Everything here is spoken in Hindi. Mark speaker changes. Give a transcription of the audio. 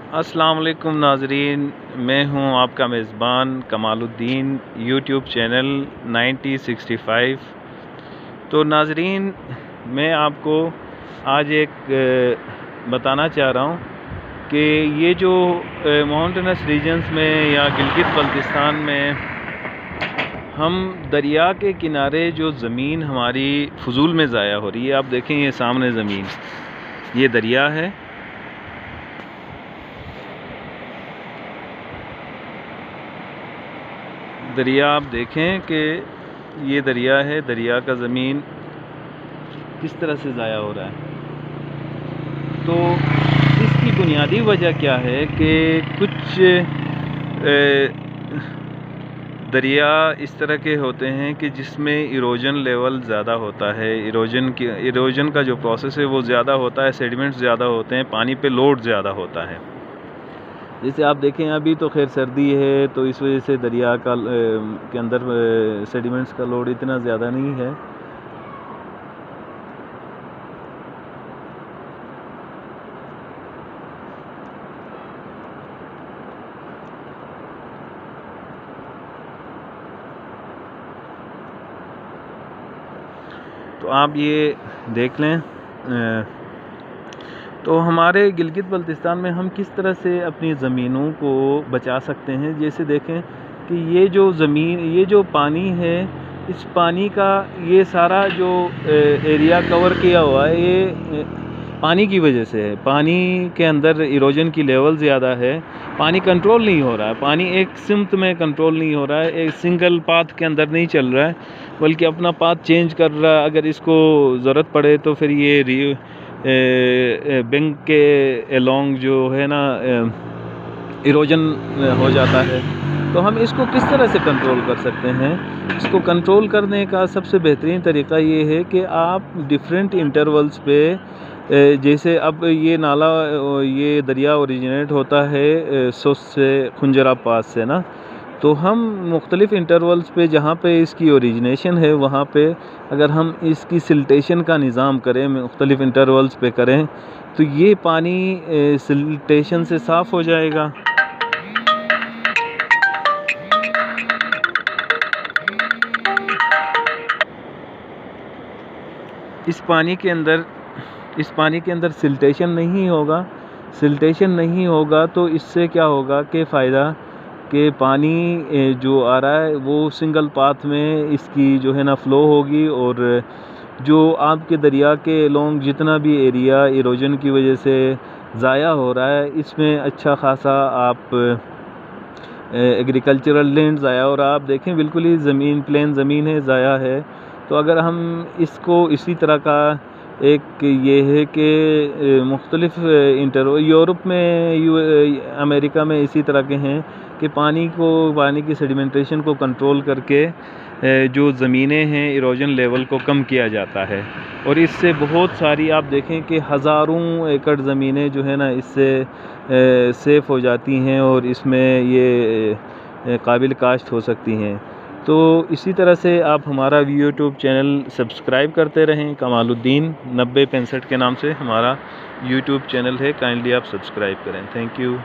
Speaker 1: अस्सलाम वालेकुम नाज़रीन, मैं हूं आपका मेज़बान कमालुद्दीन, यूट्यूब चैनल 9065। तो नाज़रीन, मैं आपको आज एक बताना चाह रहा हूं कि ये जो माउंटेनस रीजन्स में या गिलगित बल्तिस्तान में हम दरिया के किनारे जो ज़मीन हमारी फजूल में ज़ाया हो रही है। आप देखें, ये सामने ज़मीन, ये दरिया है। दरिया आप देखें कि ये दरिया है, दरिया का ज़मीन किस तरह से ज़ाया हो रहा है। तो इसकी बुनियादी वजह क्या है कि कुछ दरिया इस तरह के होते हैं कि जिसमें इरोजन लेवल ज़्यादा होता है। इरोजन का जो प्रोसेस है वो ज़्यादा होता है, सेडिमेंट्स ज़्यादा होते हैं, पानी पे लोड ज़्यादा होता है। जैसे आप देखें, अभी तो खैर सर्दी है, तो इस वजह से दरिया का के अंदर सेडिमेंट्स का लोड इतना ज़्यादा नहीं है। तो आप ये देख लें। तो हमारे गिलगित बल्तिस्तान में हम किस तरह से अपनी ज़मीनों को बचा सकते हैं। जैसे देखें कि ये जो ज़मीन, ये जो पानी है, इस पानी का ये सारा जो एरिया कवर किया हुआ है, ये पानी की वजह से है। पानी के अंदर इरोजन की लेवल ज़्यादा है, पानी कंट्रोल नहीं हो रहा है, पानी एक सिमत में कंट्रोल नहीं हो रहा है, एक सिंगल पाथ के अंदर नहीं चल रहा है, बल्कि अपना पाथ चेंज कर रहा है। अगर इसको ज़रूरत पड़े तो फिर ये बैंक के अलोंग जो है ना इरोजन हो जाता है। तो हम इसको किस तरह से कंट्रोल कर सकते हैं? इसको कंट्रोल करने का सबसे बेहतरीन तरीका ये है कि आप डिफरेंट इंटरवल्स पे, जैसे अब ये नाला, ये दरिया ओरिजिनेट होता है सोस से, खुंजरा पास से ना। तो हम मुख्तलिफ इंटरवल्स पे, जहाँ पे इसकी ओरिजिनेशन है, वहाँ पे अगर हम इसकी सिल्टेशन का निज़ाम करें, मुख्तलिफ इंटरवल्स पे करें, तो ये पानी सिल्टेशन से साफ़ हो जाएगा। इस पानी के अंदर सिल्टेशन नहीं होगा तो इससे क्या होगा कि फ़ायदा कि पानी जो आ रहा है वो सिंगल पाथ में इसकी जो है ना फ़्लो होगी, और जो आपके दरिया के अलोंग जितना भी एरिया इरोजन की वजह से ज़ाया हो रहा है, इसमें अच्छा खासा आप एग्रीकल्चरल लैंड ज़ाया हो रहा है। आप देखें, बिल्कुल ही ज़मीन, प्लेन ज़मीन है, ज़ाया है। तो अगर हम इसको इसी तरह का, एक ये है कि मुख्तलिफ यूरोप में, अमेरिका में इसी तरह के हैं कि पानी की सेडिमेंटेशन को कंट्रोल करके जो ज़मीनें हैं, इरोजन लेवल को कम किया जाता है, और इससे बहुत सारी, आप देखें कि हज़ारों एकड़ ज़मीनें जो है ना इससे सेफ़ हो जाती हैं, और इसमें ये काबिल काश्त हो सकती हैं। तो इसी तरह से आप हमारा यूट्यूब चैनल सब्सक्राइब करते रहें। कमालुद्दीन 9065 के नाम से हमारा यूट्यूब चैनल है, काइंडली आप सब्सक्राइब करें। Thank you.